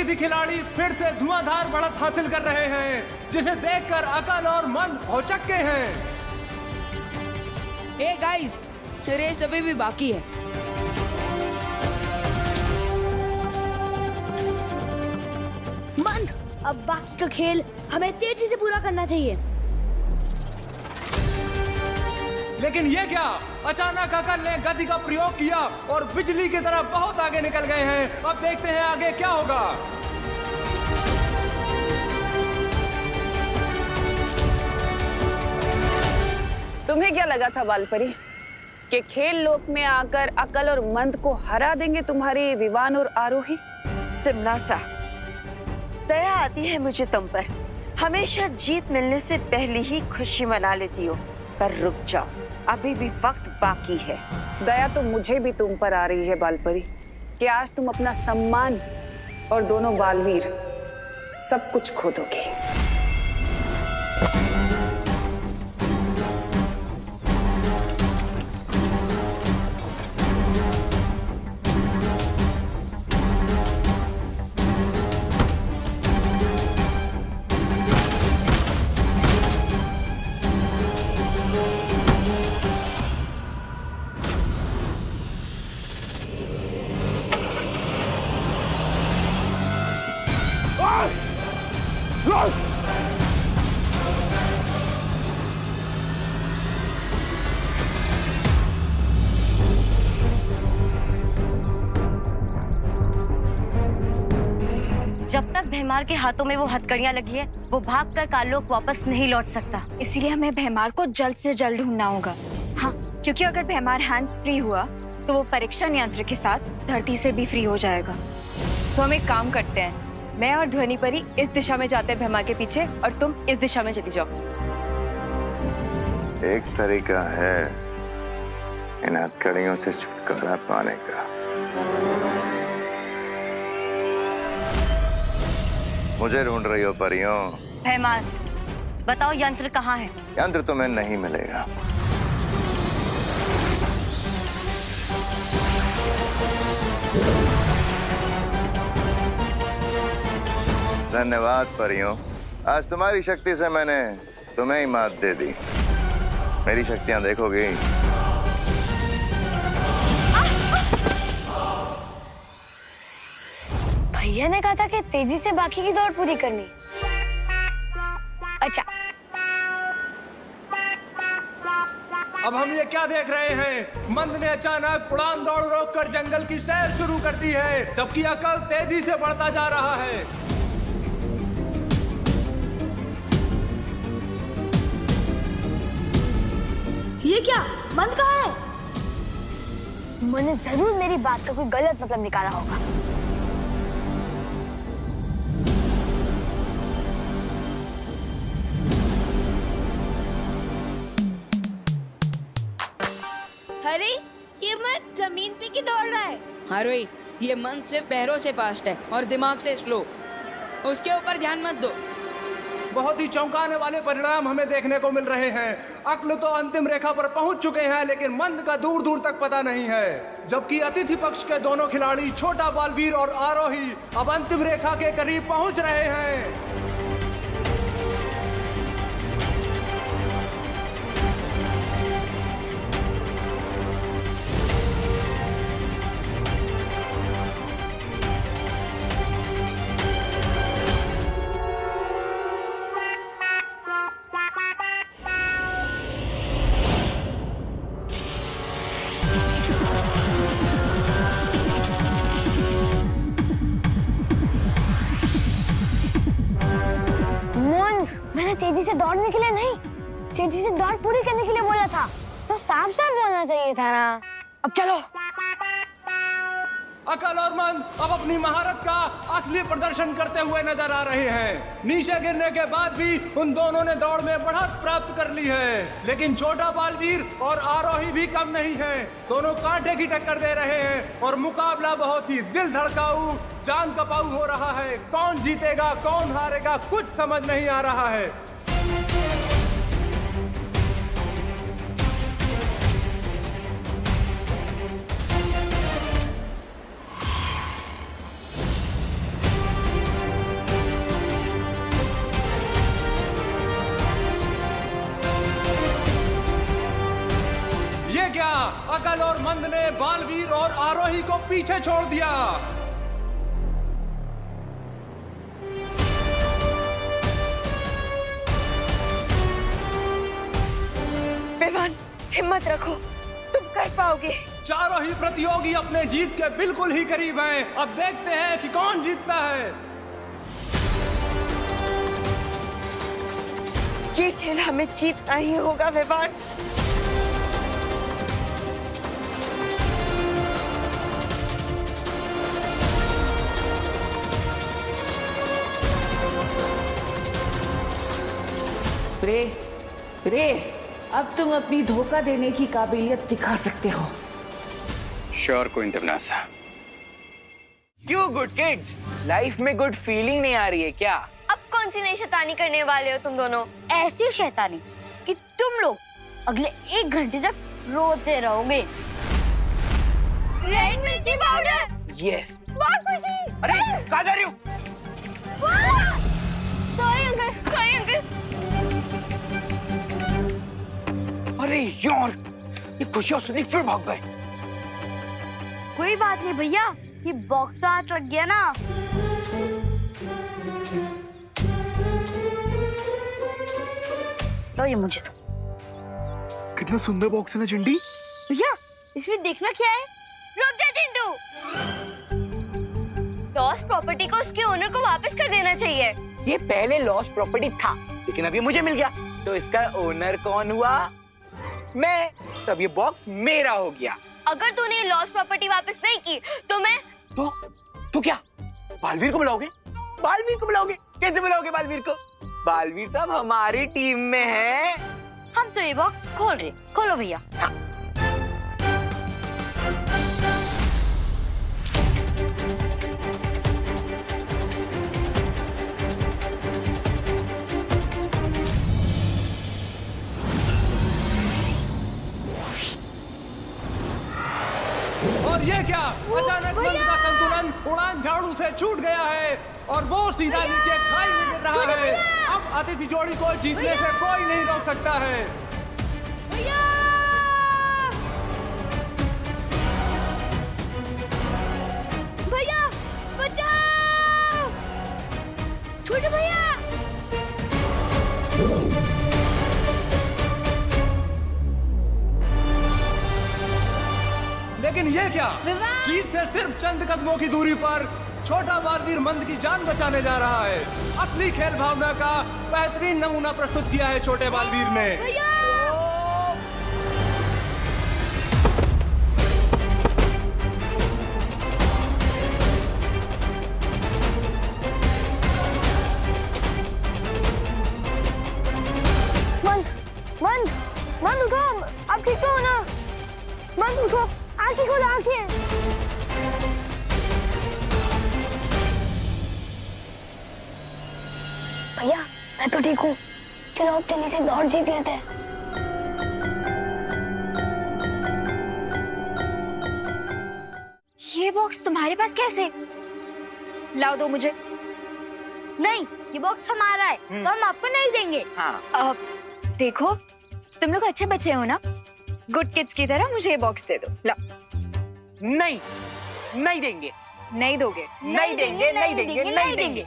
अतिथि खिलाड़ी फिर से धुआंधार बढ़त हासिल कर रहे हैं, जिसे देखकर अकल और मन भौचक्के हैं। हे गाइस, रेस अभी भी बाकी है। मंद, अब बाकी का खेल हमें तेजी से पूरा करना चाहिए। लेकिन ये क्या, अचानक अकल ने गति का प्रयोग किया और बिजली की तरह बहुत आगे निकल गए हैं। अब देखते हैं आगे क्या होगा। तुम्हें क्या लगा था बालपरी कि खेल लोक में आकर अकल और मंद को हरा देंगे तुम्हारी विवान और आरोही? तिमनासा, दया आती है मुझे तुम पर। हमेशा जीत मिलने से पहले ही खुशी मना लेती हो, पर रुक जाओ, अभी भी वक्त बाकी है। दया तो मुझे भी तुम पर आ रही है बालपरी कि आज तुम अपना सम्मान और दोनों बालवीर सब कुछ खो दोगी। जब तक भैमार के हाथों में वो हथकड़ियां लगी है, वो भागकर काललोक वापस नहीं लौट सकता। इसीलिए हमें भैमार को जल्द से जल्द ढूंढना होगा। हाँ, क्योंकि अगर भैमार हैंड्स फ्री हुआ तो वो परीक्षा यंत्र के साथ धरती से भी फ्री हो जाएगा। तो हम एक काम करते हैं, मैं और ध्वनि परी इस दिशा में जाते हैं भैमार के पीछे, और तुम इस दिशा में चली जाओ। एक तरीका है इन हथकड़ियों से छुटकारा पाने का। मुझे ढूंढ रही हो परियों? भैमार, बताओ यंत्र कहाँ है? यंत्र तुम्हें नहीं मिलेगा। धन्यवाद परियों, आज तुम्हारी शक्ति से मैंने तुम्हें ही मात दे दी। मेरी शक्तियां देखोगी? भैया ने कहा था कि तेजी से बाकी की दौड़ पूरी करनी। अच्छा, अब हम ये क्या देख रहे हैं? मंद ने अचानक उड़ान दौड़ रोककर जंगल की सैर शुरू कर दी है, जबकि अकल तेजी से बढ़ता जा रहा है। ये क्या? मंद कहाँ है? मैंने जरूर मेरी बात का कोई गलत मतलब निकाला होगा। अरे, ये मन जमीन पे की दौड़ रहा है। हाँ रोही, ये मन सिर्फ पैरों से फास्ट है और दिमाग से स्लो। उसके ऊपर ध्यान मत दो। बहुत ही चौंकाने वाले परिणाम हमें देखने को मिल रहे हैं। अक्ल तो अंतिम रेखा पर पहुंच चुके हैं, लेकिन मंद का दूर दूर तक पता नहीं है। जबकि अतिथि पक्ष के दोनों खिलाड़ी छोटा बालवीर और आरोही अब अंतिम रेखा के करीब पहुंच रहे हैं। मैंने तेजी से दौड़ने के लिए नहीं, तेजी से दौड़ पूरी करने के लिए बोला था, तो साफ साफ बोलना चाहिए था ना। अब चलो। अकल और मंद अब अपनी महारत का असली प्रदर्शन करते हुए नजर आ रहे हैं। नीचे गिरने के बाद भी उन दोनों ने दौड़ में बढ़त प्राप्त कर ली है, लेकिन छोटा बालवीर और आरोही भी कम नहीं है। दोनों कांटे की टक्कर दे रहे हैं और मुकाबला बहुत ही दिल धड़काऊ, जान कपाऊ हो रहा है। कौन जीतेगा, कौन हारेगा, कुछ समझ नहीं आ रहा है। क्या, अकल और मंद ने बालवीर और आरोही को पीछे छोड़ दिया। विवान, हिम्मत रखो, तुम कर पाओगे। चारों ही प्रतियोगी अपने जीत के बिल्कुल ही करीब हैं। अब देखते हैं कि कौन जीतता है। ये खेल हमें जीतना ही होगा विवान। रे, अब तुम अपनी धोखा देने की काबिलियत दिखा सकते हो। श्योर कोइंटवनासा। क्यों गुड किड्स, लाइफ में गुड फीलिंग नहीं आ रही है क्या? अब कौन सी नई शैतानी करने वाले हो तुम दोनों? ऐसी शैतानी कि तुम लोग अगले 1 घंटे तक रोते रहोगे। रेड मिर्ची पाउडर। यस। बहुत खुशी। अरे कहाँ जा रही हूँ? Sorry uncle, sorry uncle. अरे यार, ये खुशियाँ सुनी फिर भाग गए। कोई बात नहीं भैया, ये बॉक्स तो हाथ लग गया ना। लो ये मुझे तो। कितना सुंदर बॉक्स है ना चिंटी। भैया इसमें देखना क्या है? रुक जा चिंटू। लॉस्ट प्रॉपर्टी को उसके ओनर को वापस कर देना चाहिए। ये पहले लॉस्ट प्रॉपर्टी था, लेकिन अभी मुझे मिल गया, तो इसका ओनर कौन हुआ? मैं। तब ये बॉक्स मेरा हो गया। अगर तूने ये लॉस्ट प्रॉपर्टी वापस नहीं की तो मैं तो क्या बालवीर को बुलाओगे? बालवीर को बुलाओगे? कैसे बुलाओगे बालवीर को? बालवीर तो अब हमारी टीम में है। हम तो ये बॉक्स खोल रहे। खोलो भैया। हाँ। और ये क्या, अचानक मंद का संतुलन उड़ान झाड़ू से छूट गया है और वो सीधा नीचे खाई में गिर रहा है। अब अतिथि जोड़ी को जीतने से कोई नहीं रोक सकता है। भैया बचाओ, छोटे भैया। लेकिन ये क्या, जीत से सिर्फ चंद कदमों की दूरी पर छोटा बालवीर मंद की जान बचाने जा रहा है। असली खेल भावना का बेहतरीन नमूना प्रस्तुत किया है छोटे बालवीर ने। मंद उठो, आप ठीक तो हो ना? मंद उठो, आंखें खोलो, आंखें। भैया मैं तो ठीक हूँ, चलो अब जल्दी से दौड़ जीत लेते हैं। ये बॉक्स तुम्हारे पास कैसे? लाओ, दो मुझे। नहीं, ये बॉक्स हमारा है, तो हम आपको नहीं देंगे। हाँ। देखो, तुम लोग अच्छे बच्चे हो ना, गुड किड्स की तरह मुझे ये बॉक्स दे दो। लाओ। नहीं, नहीं देंगे। नहीं दोगे? नहीं देंगे, नहीं देंगे, नहीं देंगे।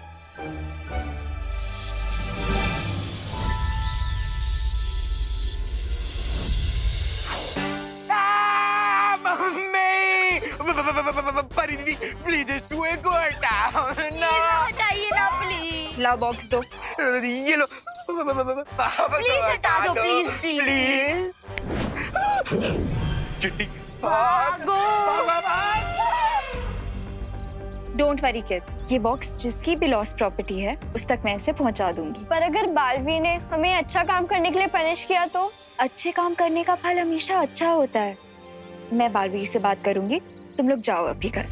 परी दीदी प्लीज चूहे को हटाओ ना। हटाइए ना प्लीज। लाओ बॉक्स दो। ये लो। प्लीज हटा दो, प्लीज प्लीज। चिट्टी भागो। डोंट वरी किड्स, ये बॉक्स जिसकी भी लॉस्ट प्रॉपर्टी है उस तक मैं इसे पहुंचा दूंगी। पर अगर बालवीर ने हमें अच्छा काम करने के लिए पनिश किया तो? अच्छे काम करने का फल हमेशा अच्छा होता है। मैं बालवीर से बात करूंगी, तुम लोग जाओ अभी घर।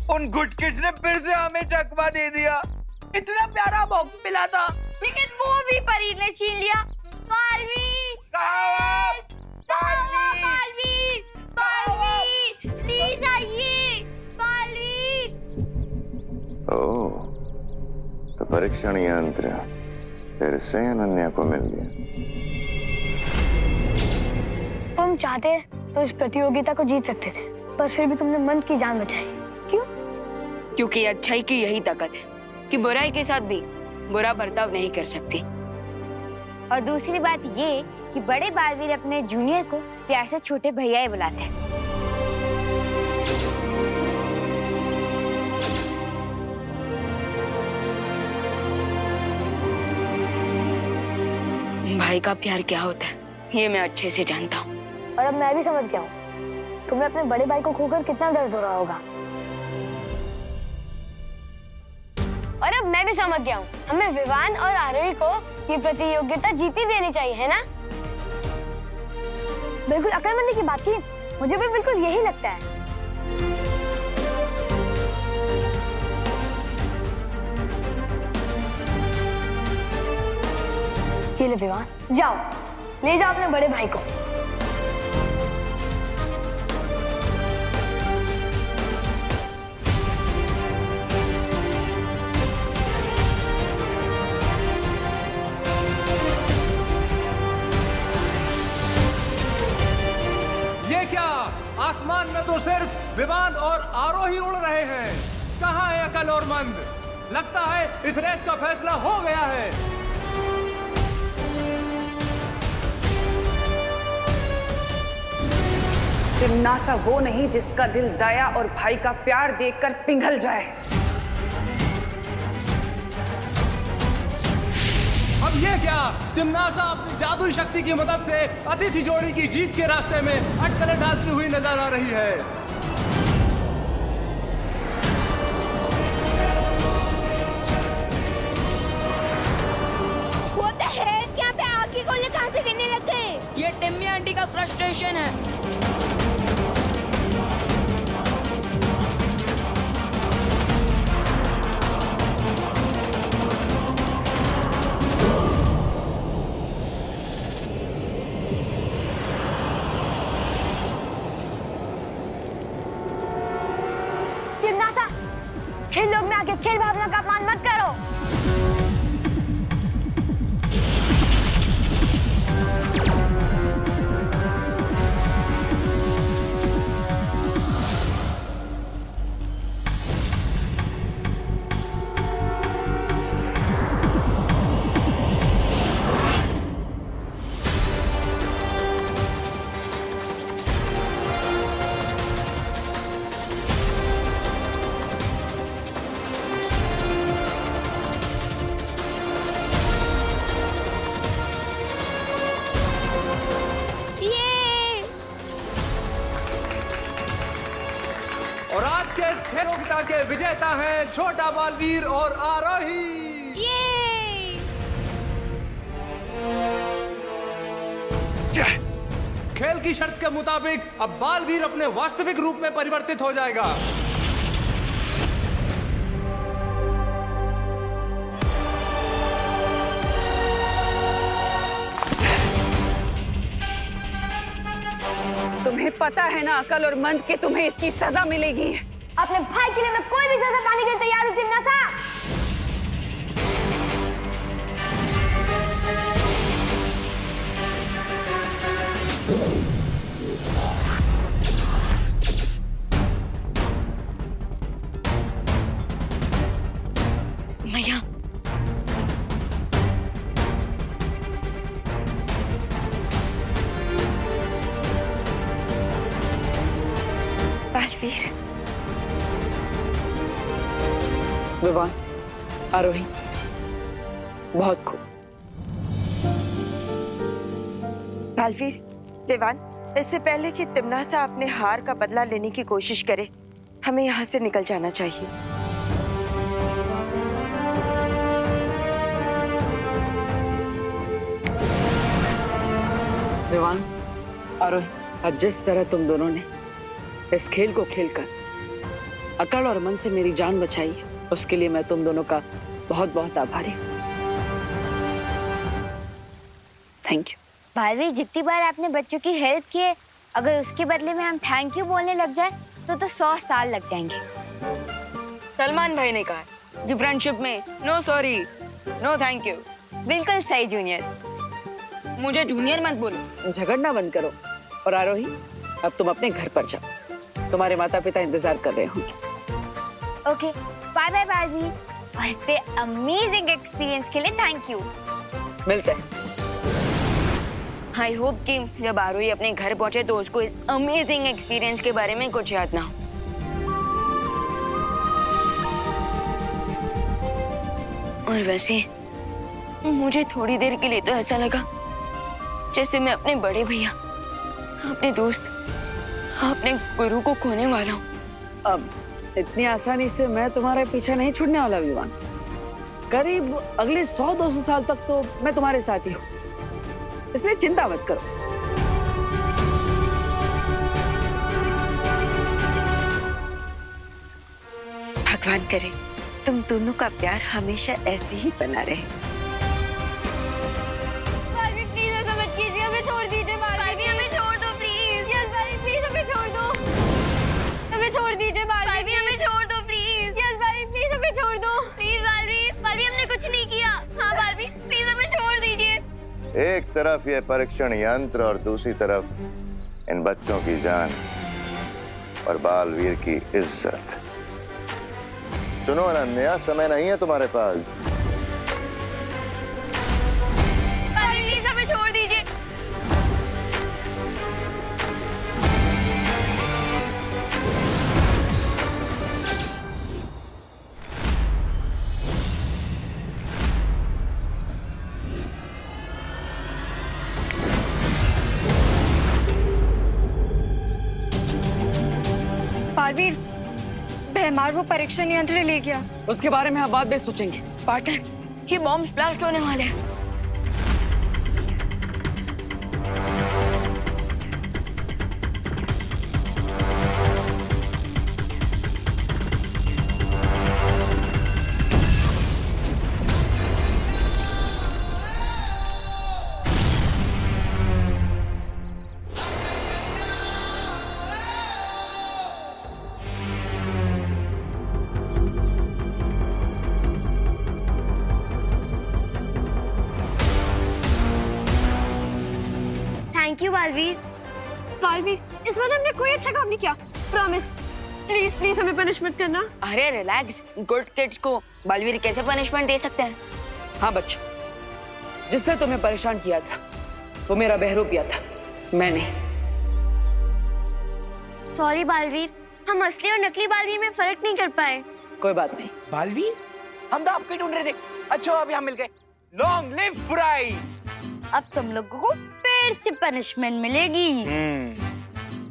उन गुड किड्स ने फिर से हमें चकमा दे दिया। इतना प्यारा बॉक्स मिला था, लेकिन वो भी परी ने छीन लिया। बालवीर, बालवीर, बालवीर, प्लीज आइए। ओह, तो परीक्षण यंत्र फिर से अनन्या को मिल गया। तुम चाहते तो इस प्रतियोगिता को जीत सकते थे, पर फिर भी तुमने मंद की जान बचाई। क्यों? क्योंकि अच्छाई की यही ताकत है कि बुराई के साथ भी बुरा बर्ताव नहीं कर सकती। और दूसरी बात ये कि बड़े बालवीर अपने जूनियर को प्यार से छोटे भैया ही बुलाते हैं। भाई का प्यार क्या होता है ये मैं अच्छे से जानता हूँ। और अब मैं भी समझ गया हूँ तुम्हें अपने बड़े भाई को खोकर कितना दर्द हो रहा होगा। और अब मैं भी समझ गया हूँ हमें विवान और आरोही को ये प्रतियोगिता जीती देनी चाहिए, है ना? बिल्कुल अकलमंदी की बात की, मुझे भी बिल्कुल यही लगता है। ये ले विवान, जाओ ले जाओ अपने बड़े भाई को। ये क्या? आसमान में तो सिर्फ विवान और आरोही उड़ रहे हैं। कहाँ है अकल और मंद? लगता है इस रेस का फैसला हो गया है। तिम्नासा वो नहीं जिसका दिल दया और भाई का प्यार देखकर पिघल जाए। अब ये क्या? तिम्नासा अपनी जादुई शक्ति की मदद से अतिथि जोड़ी की जीत के रास्ते में अटकलें डालती हुई नजर आ रही है। What the heck? यहाँ पे आग के गोले कहाँ से गिरने लग गए? ये टिम्मी आंटी का फ्रस्ट्रेशन है। खेल लोग में आके खेल भावना का अपमान मत करो। और आज के इस प्रतियोगिता के विजेता हैं छोटा बालवीर और आरोही। खेल की शर्त के मुताबिक अब बालवीर अपने वास्तविक रूप में परिवर्तित हो जाएगा। तुम्हें पता है ना अकल और मंद कि तुम्हें इसकी सजा मिलेगी। अपने भाई के लिए मैं कोई भी सजा पाने के लिए तैयार हूँ तिम्नासा। मैया बालवीर, विवान, आरोही, बहुत खूब। बालवीर, विवान, इससे पहले कि तिम्नासा अपने हार का बदला लेने की कोशिश करे, हमें यहाँ से निकल जाना चाहिए। विवान, आरोही, आज जिस तरह तुम दोनों ने इस खेल को खेलकर अकल और मन से मेरी जान बचाई है, उसके लिए मैं तुम दोनों का बहुत बहुत आभारी हूँ। Thank you. भाई जितनी बार आपने बच्चों की हेल्प की है, अगर उसके बदले में हम थैंक यू बोलने लग जाए तो 100 साल लग जाएंगे। सलमान भाई ने कहा कि फ्रेंडशिप में no sorry, no thank you. बिल्कुल सही जूनियर। मुझे जूनियर मत बोलो। झगड़ना बंद करो। और आरोही, अब तुम अपने घर पर जाओ, तुम्हारे माता पिता इंतजार कर रहे होंगे। Okay, bye bye Barbie. इतने अमेजिंग एक्सपीरियंस के लिए थैंक यू। मिलते हैं। आई होप कि जब आरोही अपने घर पहुंचे तो उसको इस अमेजिंग एक्सपीरियंस के बारे में कुछ याद ना हो। और वैसे मुझे थोड़ी देर के लिए तो ऐसा लगा जैसे मैं अपने बड़े भैया, अपने दोस्त, अपने गुरु को खोने वाला हूँ। अब इतनी आसानी से मैं तुम्हारे पीछे नहीं छूटने वाला विवान। करीब अगले 100-200 साल तक तो मैं तुम्हारे साथ ही हूँ, इसलिए चिंता मत करो। भगवान करे तुम दोनों का प्यार हमेशा ऐसे ही बना रहे। बार्बी प्लीज ऐसा मत कीजिए, हमें छोड़ दीजिए। बार्बी हमें छोड़ दो प्लीज। यस बार्बी प्लीज हमें छोड़ दो। हमें छोड़ दीजिए बार्बी, हमें छोड़ दो प्लीज। यस बार्बी प्लीज हमें छोड़ दो। प्लीज बार्बी, बार्बी हमने कुछ नहीं किया। हाँ बार्बी प्लीज हमें छोड़ दीजिए। एक तरफ ये परीक्षण यंत्र और दूसरी तरफ इन बच्चों की जान और बालवीर की इज्जत। सुनो अनन्या, समय नहीं है तुम्हारे पास। बार्बी प्लीज हमें छोड़ दीजिए। पारवीर, भैमार वो परीक्षण यंत्र ले गया। उसके बारे में हम बाद में सोचेंगे। पार्टनर, ये बॉम्ब ब्लास्ट होने वाले हैं। Thank you Baalveer. बालवीर, इस बार हमने कोई अच्छा काम नहीं किया, प्रॉमिस। प्लीज प्लीज हमें पनिश मत करना। अरे रिलैक्स, गुड किड्स को बालवीर कैसे पनिशमेंट दे सकते हैं? हाँ बच्चों, जिससे तुम्हें परेशान किया था वो मेरा बहरूपिया था, मैं नहीं। सॉरी बालवीर, हम असली और नकली बालवीर में फर्क नहीं कर पाए। कोई बात नहीं। बालवीर, हम तो आपको ही ढूंढ रहे थे। अच्छा अभी हम मिल गए। लॉन्ग लिव बुराई। अब तुम लोगों को फिर से पनिशमेंट मिलेगी।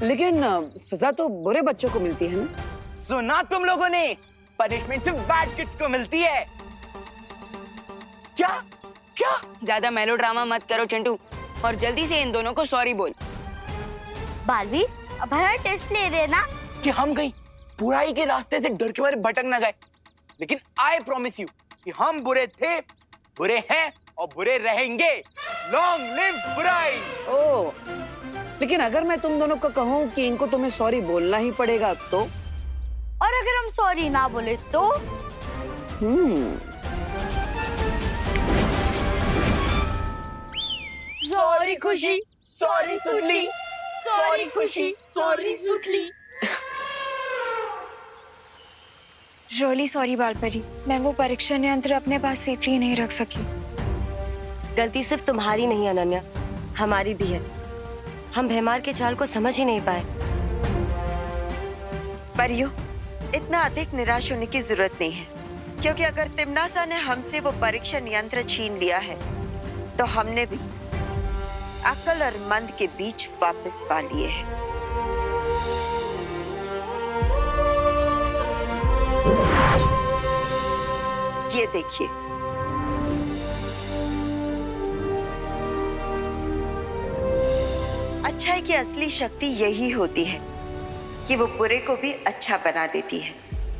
लेकिन सजा तो बुरे बच्चों को मिलती है ना? सुना तुम लोगों ने, पनिशमेंट सिर्फ बैड किड्स को मिलती है। क्या क्या? ज्यादा मेलोड्रामा मत करो चिंटू, और जल्दी से इन दोनों को सॉरी बोल। बालवीर, अब हमारा टेस्ट ले रहे ना कि हम कहीं बुराई के रास्ते से डर के मारे भटक ना जाए। लेकिन आई प्रॉमिस यू कि हम बुरे थे, बुरे हैं और बुरे रहेंगे। लॉन्ग लिव बुराई। ओह, लेकिन अगर मैं तुम दोनों को कहूँ कि इनको तुम्हें सॉरी बोलना ही पड़ेगा तो? और अगर हम सॉरी ना बोले तो? सॉरी खुशी, सॉरी सुतली, सॉरी खुशी, सॉरी सुतली। रियली सॉरी बालपरी, मैं वो परीक्षण यंत्र अपने पास सेफली नहीं रख सकी। गलती सिर्फ तुम्हारी नहीं अनन्या, हमारी भी है। हम भैमार के चाल को समझ ही नहीं पाए। परियो, इतना अधिक निराश होने की जरूरत नहीं है, क्योंकि अगर तिम्नासा ने हमसे वो परीक्षण यंत्र छीन लिया है तो हमने भी अकल और मंद के बीच वापस पा लिए हैं। ये देखिए, अच्छाई की असली शक्ति यही होती है कि वो बुरे को भी अच्छा बना देती है।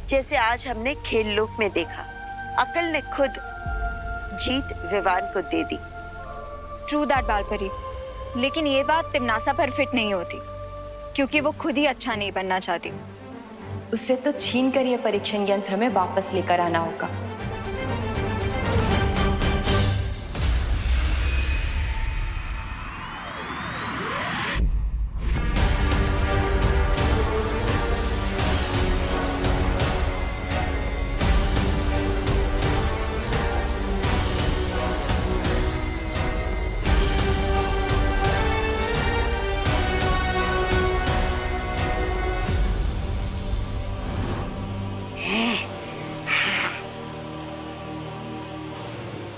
जैसे आज हमने खेल लोक में देखा, अकल ने खुद जीत विवान को दे दी। ट्रू दैट बालपरी, लेकिन ये बात तिम्नासा पर फिट नहीं होती, क्योंकि वो खुद ही अच्छा नहीं बनना चाहती। उससे तो छीन कर यह परीक्षण यंत्र में वापस लेकर आना होगा।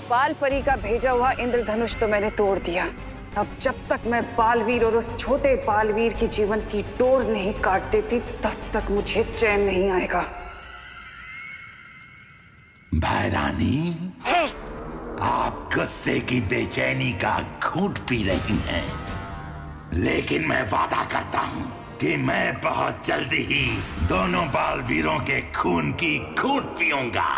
बाल परी का भेजा हुआ इंद्रधनुष तो मैंने तोड़ दिया। अब जब तक मैं बालवीर और उस छोटे बालवीर की जीवन की डोर नहीं काट देती तब तक मुझे चैन नहीं आएगा। भाई रानी, आप गुस्से की बेचैनी का घूंट पी रही हैं, लेकिन मैं वादा करता हूं कि मैं बहुत जल्दी ही दोनों बालवीरों के खून की घूंट पीऊंगा।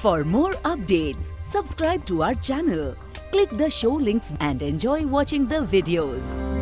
For more updates, subscribe to our channel, click the show links and enjoy watching the videos.